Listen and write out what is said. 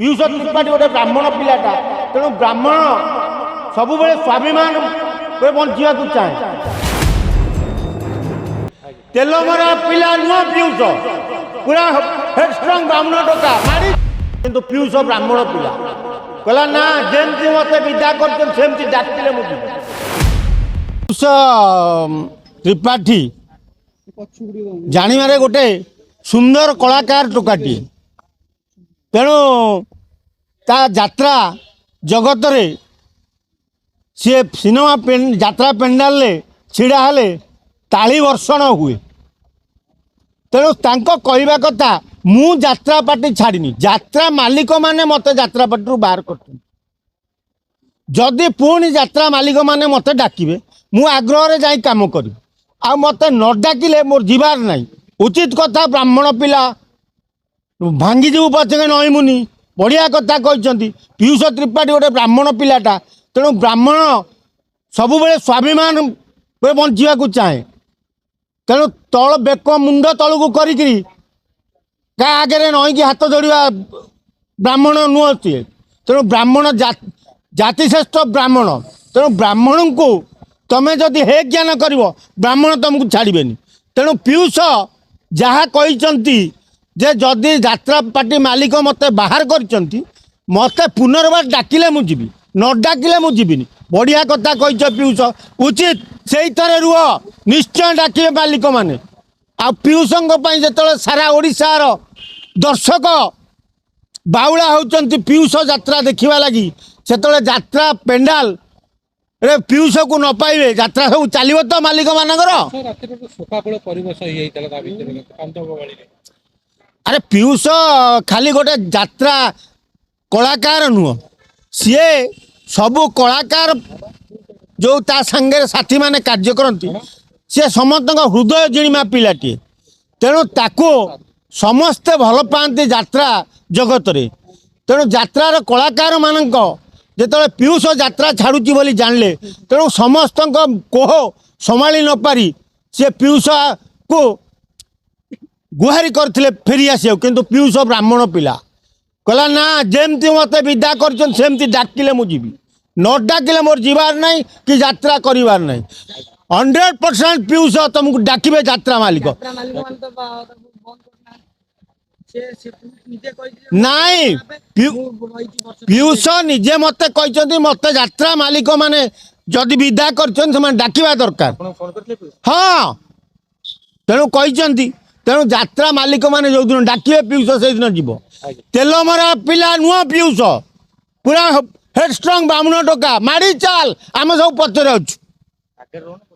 पीयूष त्रिपाठी गोटे ब्राह्मण पिलाटा तेणु ब्राह्मण सब स्वाभिमान बंचा चाहे तेल मरा पिला नुह पीयूष पूरा हेडस्ट्रंग ब्राह्मण टोका मारी किंतु पीयूष ब्राह्मण पिला कहला ना जमती मत विदा करमती डाकिले मुझे पीयूष त्रिपाठी जानिबारे गोटे सुंदर कलाकार टोकाटी तेणु ता यात्रा जगत रे सी सिनेमा यात्रा पेंडाल छिड़ा हेले ताली वर्षण हुए तेणु तांको कहवा कथा मु यात्रा पार्टी छाड़नी यात्रा मालिक माने मते यात्रा पार्टी बाहर कर जदि पुणी यात्रा मालिक माने मते डाकिबे मु आग्रह रे जाई काम करी आ मते न डाकिले मोर जीवार नहीं उचित कथा ब्राह्मण पिला भांगी जीव पचे नई मुनि बढ़िया कथा कहते पीयूष त्रिपाठी गोटे ब्राह्मण पिलाटा तेणु ब्राह्मण सब स्वाभिमान बंचा चाहे तेणु तल बेक मुंड तलू करी क्या आगे नईकि हाथ जोड़ा ब्राह्मण नुह सी तेणु ब्राह्मण जातिश्रेष्ठ ब्राह्मण तेणु ब्राह्मण को तमें जदि हे ज्ञान कर ब्राह्मण तुमको छाड़े तेणु पीयूष जहाँ कहते जे जदि यात्रा पार्टी मालिक मते बाहर करचंती मते पुनर्बार डाकिले मु जीवी न डाकिले मु जीविनी बढ़िया कथा कह पीयूष उचित से तरह रुह निश्चय डाकिले मालिक माने आ पीयूषों जो सारा ओडिशार दर्शक बाउला होचंती पीयूष यात्रा देखा लगी से यात्रा पेंडाल रे पीयूष को न पाइबे यात्रा सब चलो तो मालिक मानकर अरे पीयूष खाली गोटे यात्रा कलाकार नुह सी सबू कलाकार जो ता संगे साथी माने कार्य करती सी समस्त हृदय जिणिमा पिलाटी तेणु ताको समस्ते भल पाती यात्रा जगत रे तेणु यात्रार कलाकार मानक जो पीयूष यात्रा छाड़ुची बोली जानले तेणु समस्त कोह संभाली न पारी सी पीयूष को गुहारी करते फेरी आसिया किंतु पीयूष ब्राह्मण पिला कहला ना जमती मत विदा करमती डाकिले मु जीवी न डाकिले मोर जीवार नहीं कि यात्रा करिवार नहीं 100% पीयूष तुमको डाकिबे यात्रा मालिक नाई पीयूष निजे मत कहते मत यात्रा मालिक माने जदि विदा कर डाकिबा दरकार हाँ तेणु कहते तेणु यात्रा मालिक माने जो दिन डाकिबे पीयूष से दिन जीव तेल मरा पिला नुह पीयूष पूरा हेडस्ट्रंग ब्राह्मण टोका मारी चाल आम सब पचर अच्छु